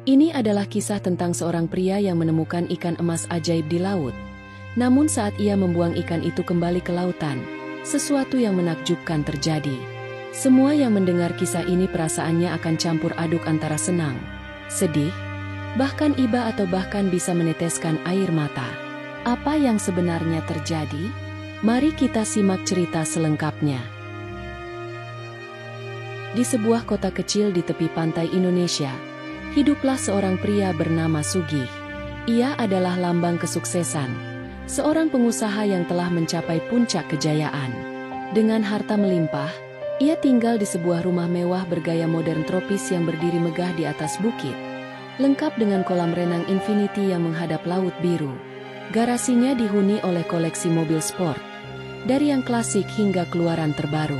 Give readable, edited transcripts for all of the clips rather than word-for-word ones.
Ini adalah kisah tentang seorang pria yang menemukan ikan emas ajaib di laut. Namun saat ia membuang ikan itu kembali ke lautan, sesuatu yang menakjubkan terjadi. Semua yang mendengar kisah ini perasaannya akan campur aduk antara senang, sedih, bahkan iba atau bahkan bisa meneteskan air mata. Apa yang sebenarnya terjadi? Mari kita simak cerita selengkapnya. Di sebuah kota kecil di tepi pantai Indonesia, hiduplah seorang pria bernama Sugih. Ia adalah lambang kesuksesan, seorang pengusaha yang telah mencapai puncak kejayaan. Dengan harta melimpah, ia tinggal di sebuah rumah mewah bergaya modern tropis yang berdiri megah di atas bukit, lengkap dengan kolam renang infinity yang menghadap laut biru. Garasinya dihuni oleh koleksi mobil sport, dari yang klasik hingga keluaran terbaru.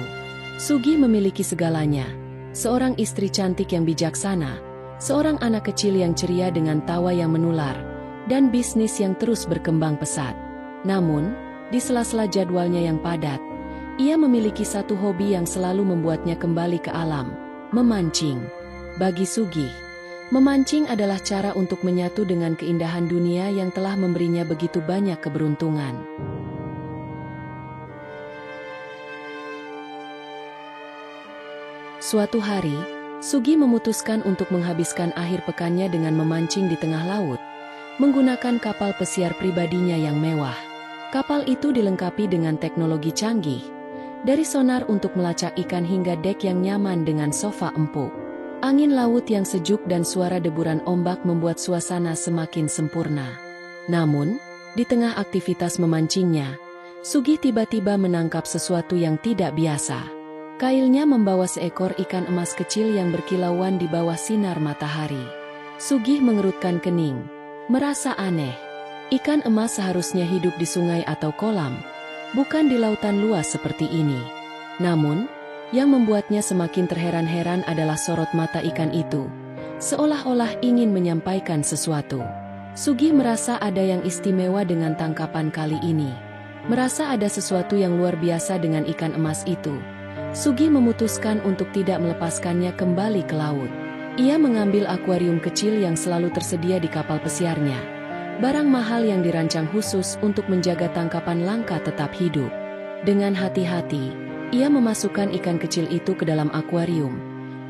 Sugih memiliki segalanya, seorang istri cantik yang bijaksana, seorang anak kecil yang ceria dengan tawa yang menular, dan bisnis yang terus berkembang pesat. Namun, di sela-sela jadwalnya yang padat, ia memiliki satu hobi yang selalu membuatnya kembali ke alam, memancing. Bagi Sugih, memancing adalah cara untuk menyatu dengan keindahan dunia yang telah memberinya begitu banyak keberuntungan. Suatu hari, Sugih memutuskan untuk menghabiskan akhir pekannya dengan memancing di tengah laut, menggunakan kapal pesiar pribadinya yang mewah. Kapal itu dilengkapi dengan teknologi canggih, dari sonar untuk melacak ikan hingga dek yang nyaman dengan sofa empuk. Angin laut yang sejuk dan suara deburan ombak membuat suasana semakin sempurna. Namun, di tengah aktivitas memancingnya, Sugih tiba-tiba menangkap sesuatu yang tidak biasa. Kailnya membawa seekor ikan emas kecil yang berkilauan di bawah sinar matahari. Sugih mengerutkan kening, merasa aneh. Ikan emas seharusnya hidup di sungai atau kolam, bukan di lautan luas seperti ini. Namun, yang membuatnya semakin terheran-heran adalah sorot mata ikan itu, seolah-olah ingin menyampaikan sesuatu. Sugih merasa ada yang istimewa dengan tangkapan kali ini. Merasa ada sesuatu yang luar biasa dengan ikan emas itu. Sugih memutuskan untuk tidak melepaskannya kembali ke laut. Ia mengambil akuarium kecil yang selalu tersedia di kapal pesiarnya, barang mahal yang dirancang khusus untuk menjaga tangkapan langka tetap hidup. Dengan hati-hati, ia memasukkan ikan kecil itu ke dalam akuarium,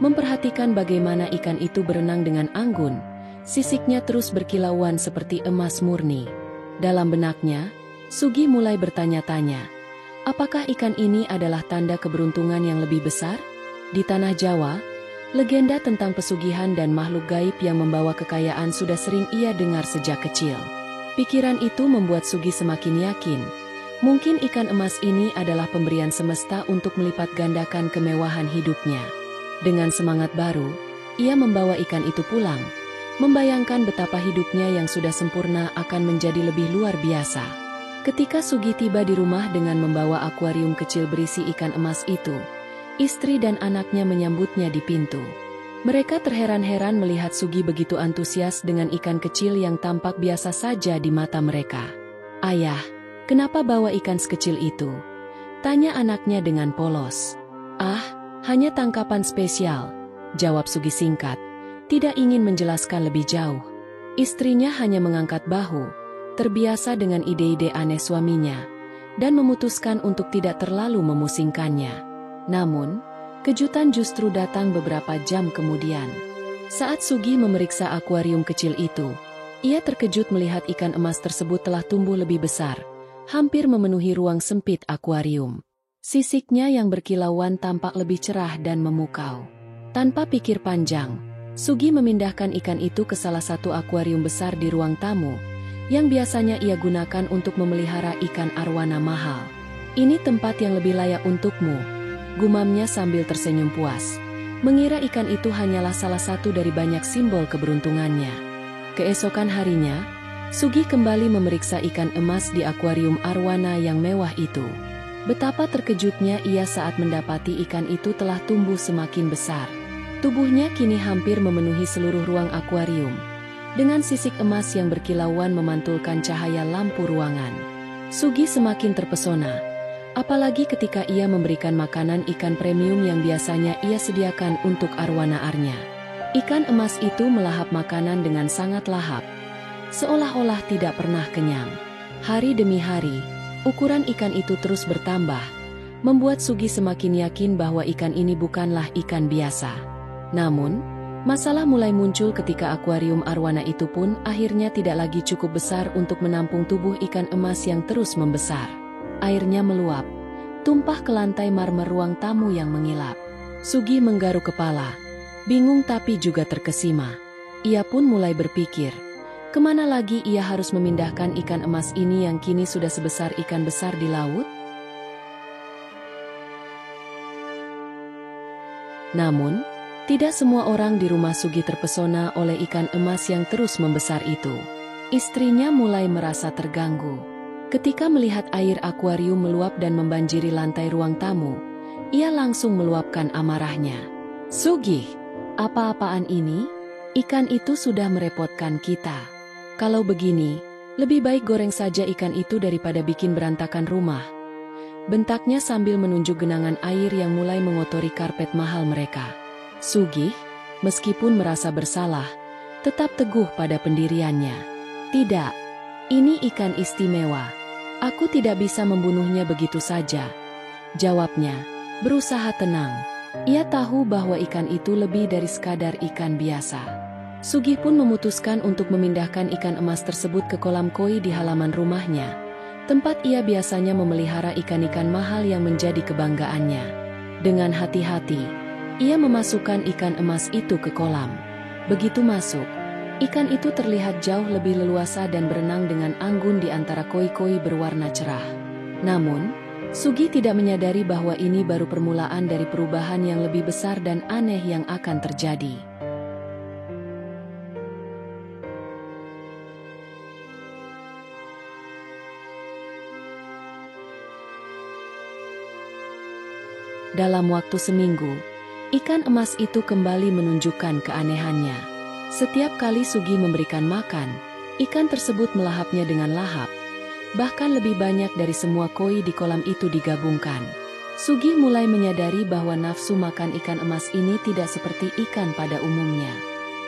memperhatikan bagaimana ikan itu berenang dengan anggun, sisiknya terus berkilauan seperti emas murni. Dalam benaknya, Sugih mulai bertanya-tanya, apakah ikan ini adalah tanda keberuntungan yang lebih besar? Di tanah Jawa, legenda tentang pesugihan dan makhluk gaib yang membawa kekayaan sudah sering ia dengar sejak kecil. Pikiran itu membuat Sugih semakin yakin, mungkin ikan emas ini adalah pemberian semesta untuk melipat gandakan kemewahan hidupnya. Dengan semangat baru, ia membawa ikan itu pulang, membayangkan betapa hidupnya yang sudah sempurna akan menjadi lebih luar biasa. Ketika Sugih tiba di rumah dengan membawa akuarium kecil berisi ikan emas itu, istri dan anaknya menyambutnya di pintu. Mereka terheran-heran melihat Sugih begitu antusias dengan ikan kecil yang tampak biasa saja di mata mereka. "Ayah, kenapa bawa ikan sekecil itu?" tanya anaknya dengan polos. "Ah, hanya tangkapan spesial," jawab Sugih singkat, tidak ingin menjelaskan lebih jauh. Istrinya hanya mengangkat bahu, terbiasa dengan ide-ide aneh suaminya, dan memutuskan untuk tidak terlalu memusingkannya. Namun, kejutan justru datang beberapa jam kemudian. Saat Sugih memeriksa akuarium kecil itu, ia terkejut melihat ikan emas tersebut telah tumbuh lebih besar, hampir memenuhi ruang sempit akuarium. Sisiknya yang berkilauan tampak lebih cerah dan memukau. Tanpa pikir panjang, Sugih memindahkan ikan itu ke salah satu akuarium besar di ruang tamu, yang biasanya ia gunakan untuk memelihara ikan arwana mahal. "Ini tempat yang lebih layak untukmu," gumamnya sambil tersenyum puas, mengira ikan itu hanyalah salah satu dari banyak simbol keberuntungannya. Keesokan harinya, Sugih kembali memeriksa ikan emas di akuarium arwana yang mewah itu. Betapa terkejutnya ia saat mendapati ikan itu telah tumbuh semakin besar. Tubuhnya kini hampir memenuhi seluruh ruang akuarium, dengan sisik emas yang berkilauan memantulkan cahaya lampu ruangan. Sugih semakin terpesona, apalagi ketika ia memberikan makanan ikan premium yang biasanya ia sediakan untuk arwana-arnya. Ikan emas itu melahap makanan dengan sangat lahap, seolah-olah tidak pernah kenyang. Hari demi hari, ukuran ikan itu terus bertambah, membuat Sugi semakin yakin bahwa ikan ini bukanlah ikan biasa. Namun, masalah mulai muncul ketika akuarium arwana itu pun akhirnya tidak lagi cukup besar untuk menampung tubuh ikan emas yang terus membesar. Airnya meluap, tumpah ke lantai marmer ruang tamu yang mengilap. Sugi menggaruk kepala, bingung tapi juga terkesima. Ia pun mulai berpikir, kemana lagi ia harus memindahkan ikan emas ini yang kini sudah sebesar ikan besar di laut? Namun, tidak semua orang di rumah Sugi terpesona oleh ikan emas yang terus membesar itu. Istrinya mulai merasa terganggu. Ketika melihat air akuarium meluap dan membanjiri lantai ruang tamu, ia langsung meluapkan amarahnya. "Sugi, apa-apaan ini? Ikan itu sudah merepotkan kita. Kalau begini, lebih baik goreng saja ikan itu daripada bikin berantakan rumah," bentaknya sambil menunjuk genangan air yang mulai mengotori karpet mahal mereka. Sugi, meskipun merasa bersalah, tetap teguh pada pendiriannya. "Tidak, ini ikan istimewa. Aku tidak bisa membunuhnya begitu saja," jawabnya, berusaha tenang. Ia tahu bahwa ikan itu lebih dari sekadar ikan biasa. Sugi pun memutuskan untuk memindahkan ikan emas tersebut ke kolam koi di halaman rumahnya, tempat ia biasanya memelihara ikan-ikan mahal yang menjadi kebanggaannya. Dengan hati-hati, ia memasukkan ikan emas itu ke kolam. Begitu masuk, ikan itu terlihat jauh lebih leluasa dan berenang dengan anggun di antara koi-koi berwarna cerah. Namun, Sugi tidak menyadari bahwa ini baru permulaan dari perubahan yang lebih besar dan aneh yang akan terjadi. Dalam waktu seminggu, ikan emas itu kembali menunjukkan keanehannya. Setiap kali Sugi memberikan makan, ikan tersebut melahapnya dengan lahap. Bahkan lebih banyak dari semua koi di kolam itu digabungkan. Sugi mulai menyadari bahwa nafsu makan ikan emas ini tidak seperti ikan pada umumnya.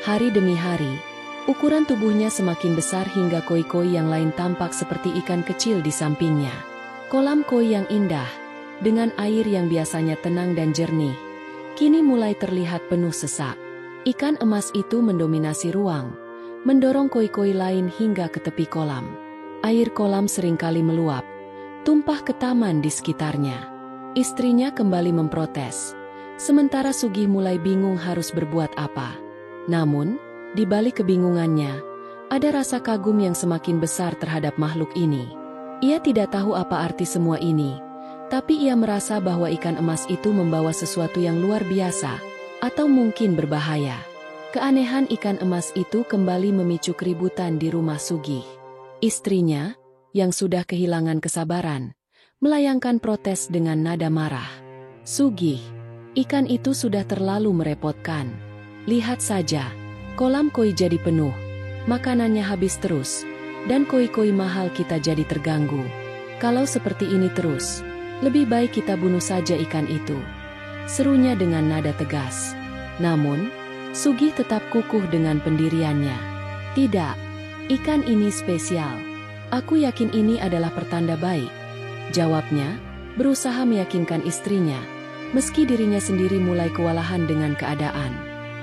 Hari demi hari, ukuran tubuhnya semakin besar hingga koi-koi yang lain tampak seperti ikan kecil di sampingnya. Kolam koi yang indah, dengan air yang biasanya tenang dan jernih, kini mulai terlihat penuh sesak. Ikan emas itu mendominasi ruang, mendorong koi-koi lain hingga ke tepi kolam. Air kolam seringkali meluap, tumpah ke taman di sekitarnya. Istrinya kembali memprotes, sementara Sugi mulai bingung harus berbuat apa. Namun, di balik kebingungannya, ada rasa kagum yang semakin besar terhadap makhluk ini. Ia tidak tahu apa arti semua ini, tapi ia merasa bahwa ikan emas itu membawa sesuatu yang luar biasa, atau mungkin berbahaya. Keanehan ikan emas itu kembali memicu keributan di rumah Sugi. Istrinya, yang sudah kehilangan kesabaran, melayangkan protes dengan nada marah. "Sugi, ikan itu sudah terlalu merepotkan. Lihat saja, kolam koi jadi penuh, makanannya habis terus, dan koi-koi mahal kita jadi terganggu. Kalau seperti ini terus, lebih baik kita bunuh saja ikan itu," serunya dengan nada tegas. Namun, Sugi tetap kukuh dengan pendiriannya. "Tidak, ikan ini spesial. Aku yakin ini adalah pertanda baik," jawabnya, berusaha meyakinkan istrinya, meski dirinya sendiri mulai kewalahan dengan keadaan.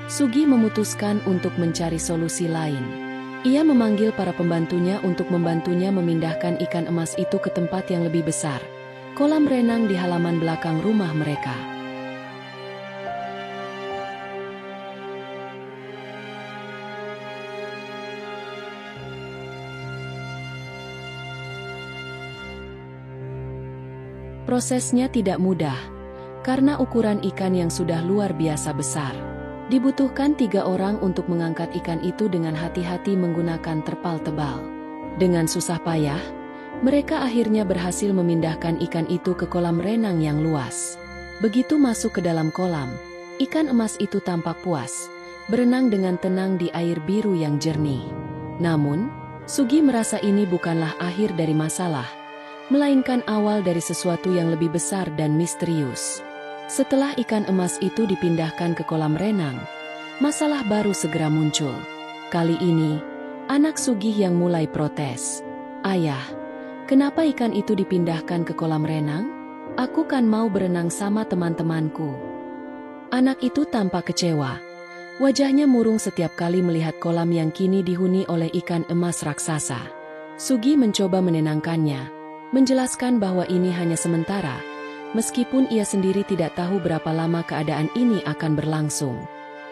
Sugi memutuskan untuk mencari solusi lain. Ia memanggil para pembantunya untuk membantunya memindahkan ikan emas itu ke tempat yang lebih besar, kolam renang di halaman belakang rumah mereka. Prosesnya tidak mudah, karena ukuran ikan yang sudah luar biasa besar. Dibutuhkan 3 orang untuk mengangkat ikan itu dengan hati-hati menggunakan terpal tebal. Dengan susah payah, mereka akhirnya berhasil memindahkan ikan itu ke kolam renang yang luas. Begitu masuk ke dalam kolam, ikan emas itu tampak puas, berenang dengan tenang di air biru yang jernih. Namun, Sugi merasa ini bukanlah akhir dari masalah, melainkan awal dari sesuatu yang lebih besar dan misterius. Setelah ikan emas itu dipindahkan ke kolam renang, masalah baru segera muncul. Kali ini, anak Sugih yang mulai protes. "Ayah, kenapa ikan itu dipindahkan ke kolam renang? Aku kan mau berenang sama teman-temanku." Anak itu tampak kecewa. Wajahnya murung setiap kali melihat kolam yang kini dihuni oleh ikan emas raksasa. Sugih mencoba menenangkannya, menjelaskan bahwa ini hanya sementara, meskipun ia sendiri tidak tahu berapa lama keadaan ini akan berlangsung.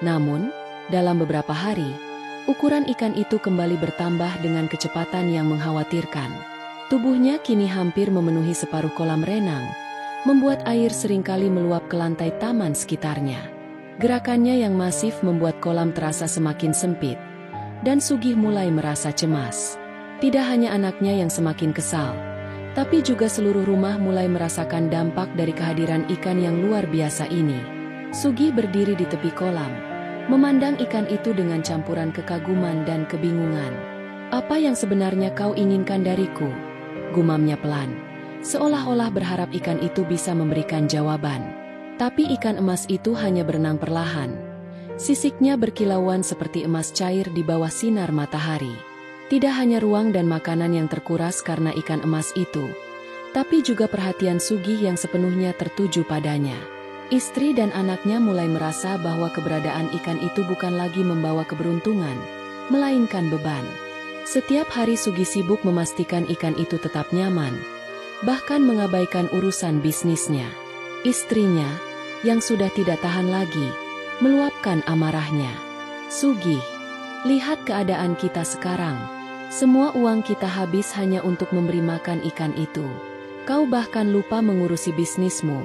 Namun, dalam beberapa hari, ukuran ikan itu kembali bertambah dengan kecepatan yang mengkhawatirkan. Tubuhnya kini hampir memenuhi separuh kolam renang, membuat air seringkali meluap ke lantai taman sekitarnya. Gerakannya yang masif membuat kolam terasa semakin sempit, dan Sugih mulai merasa cemas. Tidak hanya anaknya yang semakin kesal, tapi juga seluruh rumah mulai merasakan dampak dari kehadiran ikan yang luar biasa ini. Sugih berdiri di tepi kolam, memandang ikan itu dengan campuran kekaguman dan kebingungan. "Apa yang sebenarnya kau inginkan dariku?" gumamnya pelan, seolah-olah berharap ikan itu bisa memberikan jawaban. Tapi ikan emas itu hanya berenang perlahan. Sisiknya berkilauan seperti emas cair di bawah sinar matahari. Tidak hanya ruang dan makanan yang terkuras karena ikan emas itu, tapi juga perhatian Sugih yang sepenuhnya tertuju padanya. Istri dan anaknya mulai merasa bahwa keberadaan ikan itu bukan lagi membawa keberuntungan, melainkan beban. Setiap hari Sugih sibuk memastikan ikan itu tetap nyaman, bahkan mengabaikan urusan bisnisnya. Istrinya, yang sudah tidak tahan lagi, meluapkan amarahnya. "Sugih, lihat keadaan kita sekarang. Semua uang kita habis hanya untuk memberi makan ikan itu. Kau bahkan lupa mengurusi bisnismu,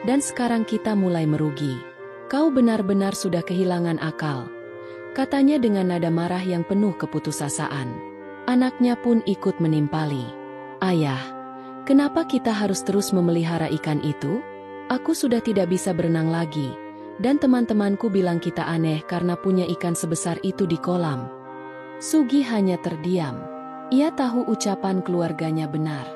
dan sekarang kita mulai merugi. Kau benar-benar sudah kehilangan akal," katanya dengan nada marah yang penuh keputusasaan. Anaknya pun ikut menimpali. "Ayah, kenapa kita harus terus memelihara ikan itu? Aku sudah tidak bisa berenang lagi, dan teman-temanku bilang kita aneh karena punya ikan sebesar itu di kolam." Sugih hanya terdiam. Ia tahu ucapan keluarganya benar.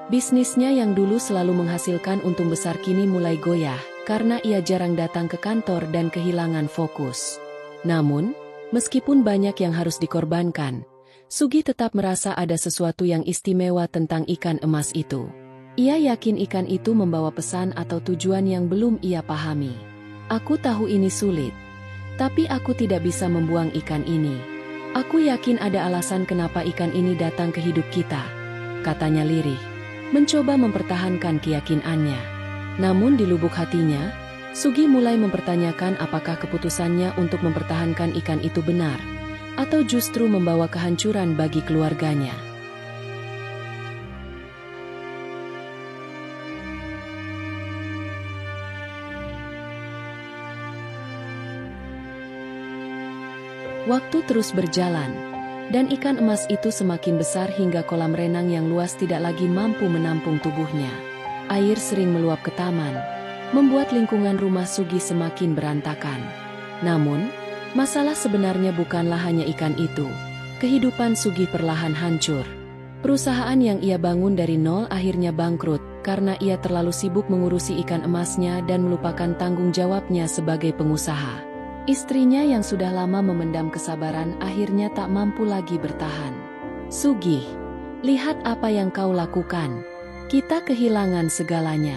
Bisnisnya yang dulu selalu menghasilkan untung besar kini mulai goyah, karena ia jarang datang ke kantor dan kehilangan fokus. Namun, meskipun banyak yang harus dikorbankan, Sugih tetap merasa ada sesuatu yang istimewa tentang ikan emas itu. Ia yakin ikan itu membawa pesan atau tujuan yang belum ia pahami. "Aku tahu ini sulit, tapi aku tidak bisa membuang ikan ini. Aku yakin ada alasan kenapa ikan ini datang ke hidup kita," katanya lirih, mencoba mempertahankan keyakinannya. Namun di lubuk hatinya, Sugih mulai mempertanyakan apakah keputusannya untuk mempertahankan ikan itu benar, atau justru membawa kehancuran bagi keluarganya. Waktu terus berjalan, dan ikan emas itu semakin besar hingga kolam renang yang luas tidak lagi mampu menampung tubuhnya. Air sering meluap ke taman, membuat lingkungan rumah Sugih semakin berantakan. Namun, masalah sebenarnya bukanlah hanya ikan itu. Kehidupan Sugih perlahan hancur. Perusahaan yang ia bangun dari nol akhirnya bangkrut, karena ia terlalu sibuk mengurusi ikan emasnya dan melupakan tanggung jawabnya sebagai pengusaha. Istrinya yang sudah lama memendam kesabaran akhirnya tak mampu lagi bertahan. "Sugih, lihat apa yang kau lakukan. Kita kehilangan segalanya.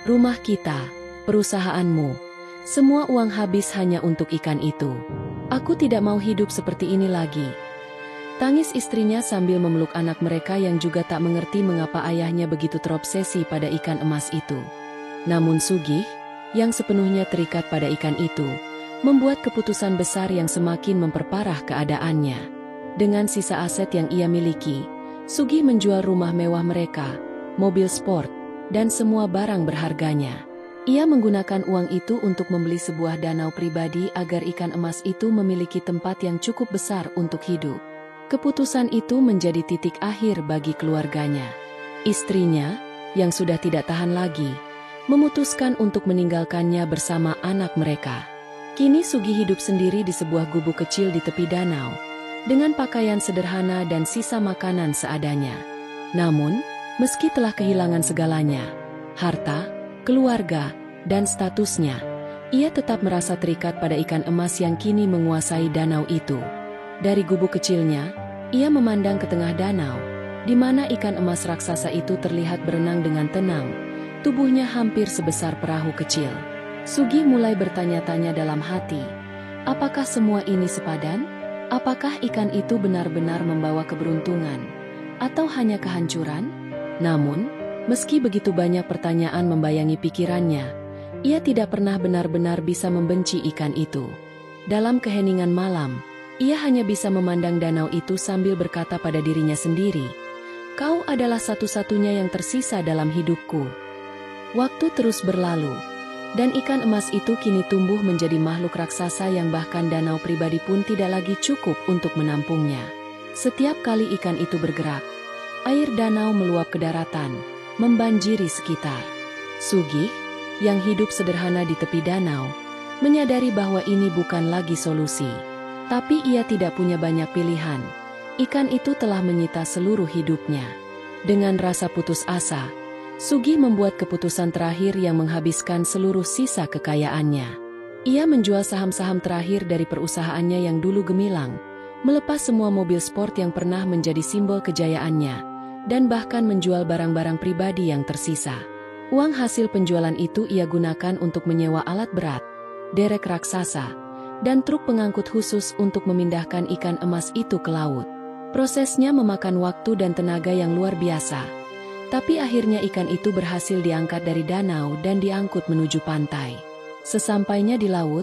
Rumah kita, perusahaanmu, semua uang habis hanya untuk ikan itu. Aku tidak mau hidup seperti ini lagi." Tangis istrinya sambil memeluk anak mereka yang juga tak mengerti mengapa ayahnya begitu terobsesi pada ikan emas itu. Namun Sugih, yang sepenuhnya terikat pada ikan itu, membuat keputusan besar yang semakin memperparah keadaannya. Dengan sisa aset yang ia miliki, Sugih menjual rumah mewah mereka, mobil sport, dan semua barang berharganya. Ia menggunakan uang itu untuk membeli sebuah danau pribadi agar ikan emas itu memiliki tempat yang cukup besar untuk hidup. Keputusan itu menjadi titik akhir bagi keluarganya. Istrinya, yang sudah tidak tahan lagi, memutuskan untuk meninggalkannya bersama anak mereka. Kini Sugih hidup sendiri di sebuah gubuk kecil di tepi danau, dengan pakaian sederhana dan sisa makanan seadanya. Namun, meski telah kehilangan segalanya, harta, keluarga, dan statusnya, Ia tetap merasa terikat pada ikan emas yang kini menguasai danau itu. Dari gubuk kecilnya, ia memandang ke tengah danau, di mana ikan emas raksasa itu terlihat berenang dengan tenang, tubuhnya hampir sebesar perahu kecil. Sugi mulai bertanya-tanya dalam hati, apakah semua ini sepadan? Apakah ikan itu benar-benar membawa keberuntungan? Atau hanya kehancuran? Namun, meski begitu banyak pertanyaan membayangi pikirannya, ia tidak pernah benar-benar bisa membenci ikan itu. Dalam keheningan malam, ia hanya bisa memandang danau itu sambil berkata pada dirinya sendiri, "Kau adalah satu-satunya yang tersisa dalam hidupku." Waktu terus berlalu, dan ikan emas itu kini tumbuh menjadi makhluk raksasa yang bahkan danau pribadi pun tidak lagi cukup untuk menampungnya. Setiap kali ikan itu bergerak, air danau meluap ke daratan, membanjiri sekitar. Sugih, yang hidup sederhana di tepi danau, menyadari bahwa ini bukan lagi solusi. Tapi ia tidak punya banyak pilihan. Ikan itu telah menyita seluruh hidupnya. Dengan rasa putus asa, Sugih membuat keputusan terakhir yang menghabiskan seluruh sisa kekayaannya. Ia menjual saham-saham terakhir dari perusahaannya yang dulu gemilang, melepas semua mobil sport yang pernah menjadi simbol kejayaannya, dan bahkan menjual barang-barang pribadi yang tersisa. Uang hasil penjualan itu ia gunakan untuk menyewa alat berat, derek raksasa, dan truk pengangkut khusus untuk memindahkan ikan emas itu ke laut. Prosesnya memakan waktu dan tenaga yang luar biasa. Tapi akhirnya ikan itu berhasil diangkat dari danau dan diangkut menuju pantai. Sesampainya di laut,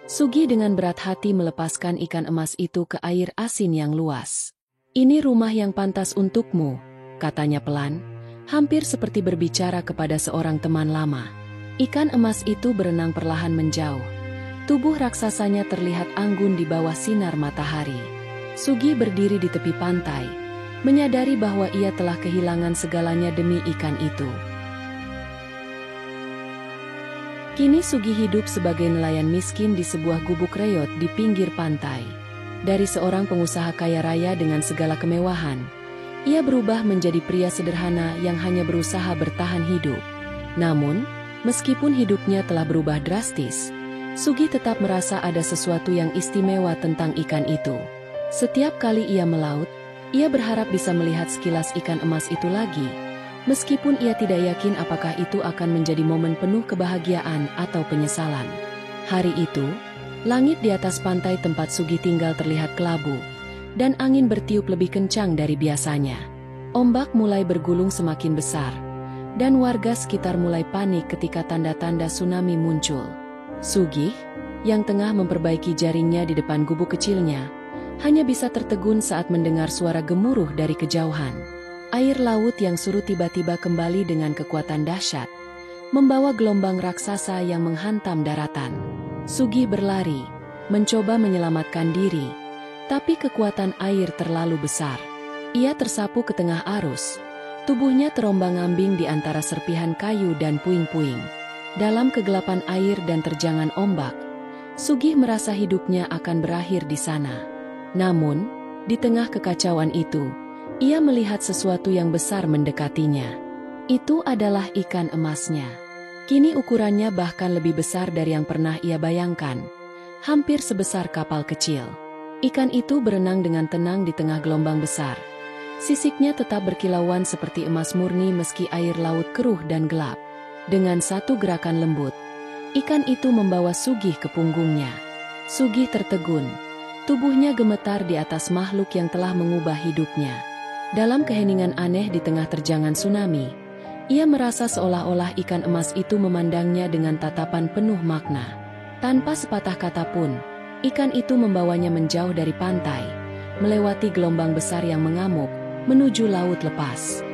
Sugih dengan berat hati melepaskan ikan emas itu ke air asin yang luas. "Ini rumah yang pantas untukmu," katanya pelan, hampir seperti berbicara kepada seorang teman lama. Ikan emas itu berenang perlahan menjauh. Tubuh raksasanya terlihat anggun di bawah sinar matahari. Sugih berdiri di tepi pantai, menyadari bahwa ia telah kehilangan segalanya demi ikan itu. Kini Sugih hidup sebagai nelayan miskin di sebuah gubuk reyot di pinggir pantai. Dari seorang pengusaha kaya raya dengan segala kemewahan, ia berubah menjadi pria sederhana yang hanya berusaha bertahan hidup. Namun, meskipun hidupnya telah berubah drastis, Sugih tetap merasa ada sesuatu yang istimewa tentang ikan itu. Setiap kali ia melaut, ia berharap bisa melihat sekilas ikan emas itu lagi, meskipun ia tidak yakin apakah itu akan menjadi momen penuh kebahagiaan atau penyesalan. Hari itu, langit di atas pantai tempat Sugih tinggal terlihat kelabu, dan angin bertiup lebih kencang dari biasanya. Ombak mulai bergulung semakin besar, dan warga sekitar mulai panik ketika tanda-tanda tsunami muncul. Sugih, yang tengah memperbaiki jaringnya di depan gubuk kecilnya, hanya bisa tertegun saat mendengar suara gemuruh dari kejauhan. Air laut yang surut tiba-tiba kembali dengan kekuatan dahsyat, membawa gelombang raksasa yang menghantam daratan. Sugih berlari, mencoba menyelamatkan diri, tapi kekuatan air terlalu besar. Ia tersapu ke tengah arus, tubuhnya terombang-ambing di antara serpihan kayu dan puing-puing. Dalam kegelapan air dan terjangan ombak, Sugih merasa hidupnya akan berakhir di sana. Namun, di tengah kekacauan itu, ia melihat sesuatu yang besar mendekatinya. Itu adalah ikan emasnya. Kini ukurannya bahkan lebih besar dari yang pernah ia bayangkan, hampir sebesar kapal kecil. Ikan itu berenang dengan tenang di tengah gelombang besar. Sisiknya tetap berkilauan seperti emas murni meski air laut keruh dan gelap. Dengan satu gerakan lembut, ikan itu membawa Sugih ke punggungnya. Sugih tertegun. Tubuhnya gemetar di atas makhluk yang telah mengubah hidupnya. Dalam keheningan aneh di tengah terjangan tsunami, ia merasa seolah-olah ikan emas itu memandangnya dengan tatapan penuh makna. Tanpa sepatah kata pun, ikan itu membawanya menjauh dari pantai, melewati gelombang besar yang mengamuk, menuju laut lepas.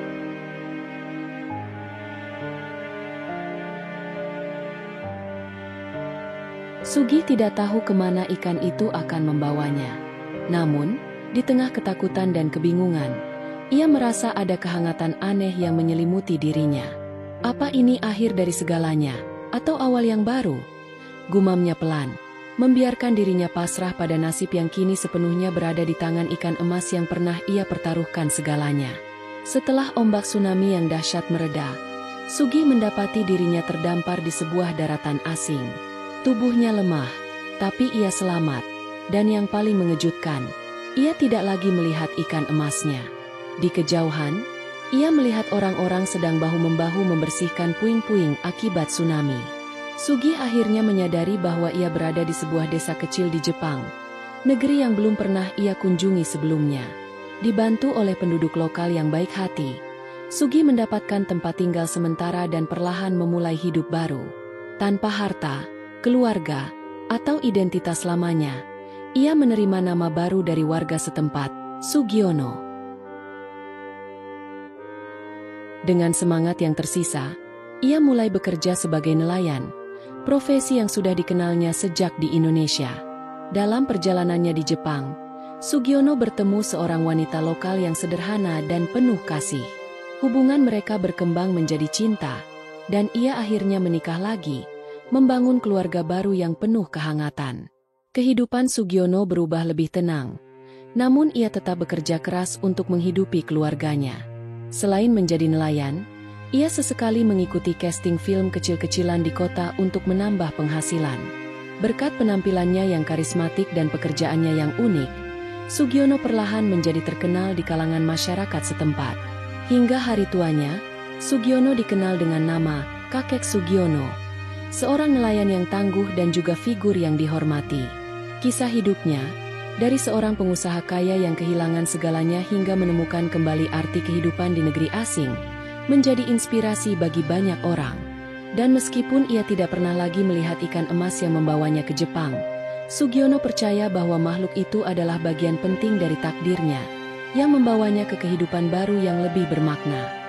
Sugih tidak tahu kemana ikan itu akan membawanya. Namun, di tengah ketakutan dan kebingungan, ia merasa ada kehangatan aneh yang menyelimuti dirinya. Apa ini akhir dari segalanya, atau awal yang baru? Gumamnya pelan, membiarkan dirinya pasrah pada nasib yang kini sepenuhnya berada di tangan ikan emas yang pernah ia pertaruhkan segalanya. Setelah ombak tsunami yang dahsyat mereda, Sugih mendapati dirinya terdampar di sebuah daratan asing. Tubuhnya lemah, tapi ia selamat. Dan yang paling mengejutkan, ia tidak lagi melihat ikan emasnya. Di kejauhan, ia melihat orang-orang sedang bahu-membahu membersihkan puing-puing akibat tsunami. Sugi akhirnya menyadari bahwa ia berada di sebuah desa kecil di Jepang, negeri yang belum pernah ia kunjungi sebelumnya. Dibantu oleh penduduk lokal yang baik hati, Sugi mendapatkan tempat tinggal sementara dan perlahan memulai hidup baru. Tanpa harta, keluarga, atau identitas lamanya, ia menerima nama baru dari warga setempat, Sugiono. Dengan semangat yang tersisa, ia mulai bekerja sebagai nelayan, profesi yang sudah dikenalnya sejak di Indonesia. Dalam perjalanannya di Jepang, Sugiono bertemu seorang wanita lokal yang sederhana dan penuh kasih. Hubungan mereka berkembang menjadi cinta, dan ia akhirnya menikah lagi, membangun keluarga baru yang penuh kehangatan. Kehidupan Sugiono berubah lebih tenang, namun ia tetap bekerja keras untuk menghidupi keluarganya. Selain menjadi nelayan, ia sesekali mengikuti casting film kecil-kecilan di kota untuk menambah penghasilan. Berkat penampilannya yang karismatik dan pekerjaannya yang unik, Sugiono perlahan menjadi terkenal di kalangan masyarakat setempat. Hingga hari tuanya, Sugiono dikenal dengan nama Kakek Sugiono, seorang nelayan yang tangguh dan juga figur yang dihormati. Kisah hidupnya, dari seorang pengusaha kaya yang kehilangan segalanya hingga menemukan kembali arti kehidupan di negeri asing, menjadi inspirasi bagi banyak orang. Dan meskipun ia tidak pernah lagi melihat ikan emas yang membawanya ke Jepang, Sugiono percaya bahwa makhluk itu adalah bagian penting dari takdirnya, yang membawanya ke kehidupan baru yang lebih bermakna.